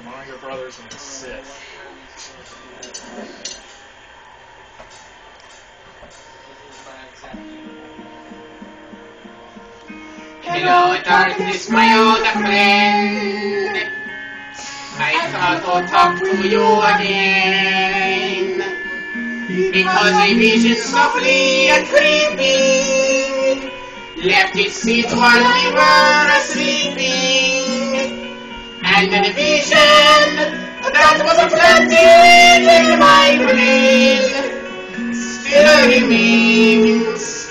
the Mario Brothers and the Sith. Hello, darkness, my old friend. I thought I'd talk to you again, because a vision softly and creeping left its seat while we were sleeping, and the vision that was planted in my brain still remains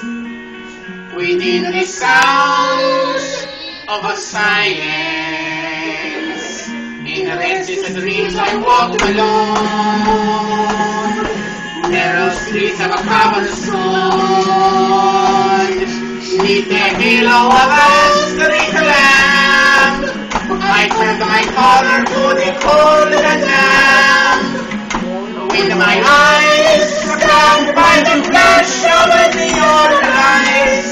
within the sound of a silence. In the restless dreams I walked alone, narrow streets of a cobblestone, neath the halo of a street lamp, I turned my collar to the cold and damp. With my eyes struck by the flash of a neon light,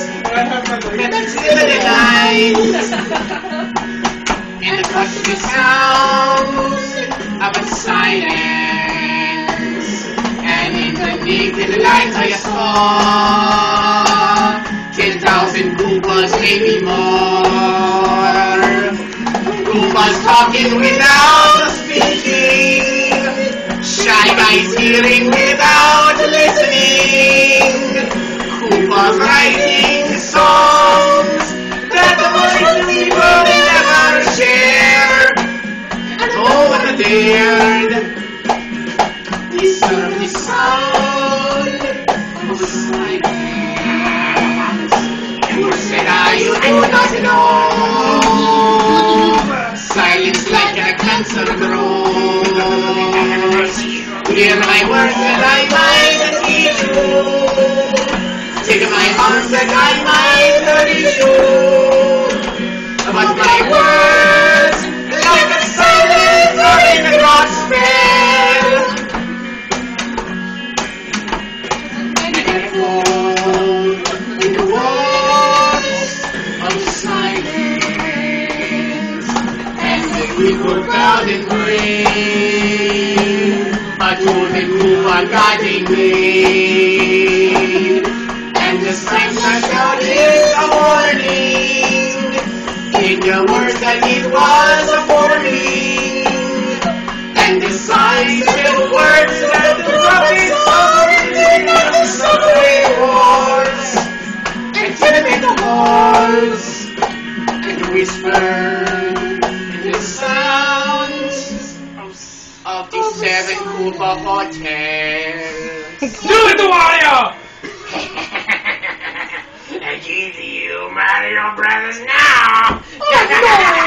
that silvery light, and the hushed sound of a silence, and in the naked light I saw 10,000 Goombas, maybe more. Goombas talking without speaking, shy guys hearing without listening, Goombas writing songs that the voice people never share, and over the dared disturb the sound of silence. You said you do not know, silence like a cancer grows. Hear my words that I might teach you, take my arms that I might nourish you, but my words, like a silence or in a gospel, and echo in the walls of silence, and the people bowed and prayed, but to the Goomba guiding me. And the signs are shouted a warning in the words that it was a warning, and the signs said words that the prophets spoke in the subway wars, and tenement halls, and whispered in the sounds of the 7 Goomba hotels. Do it, Wario! I give you Mario Brothers now! Oh, no!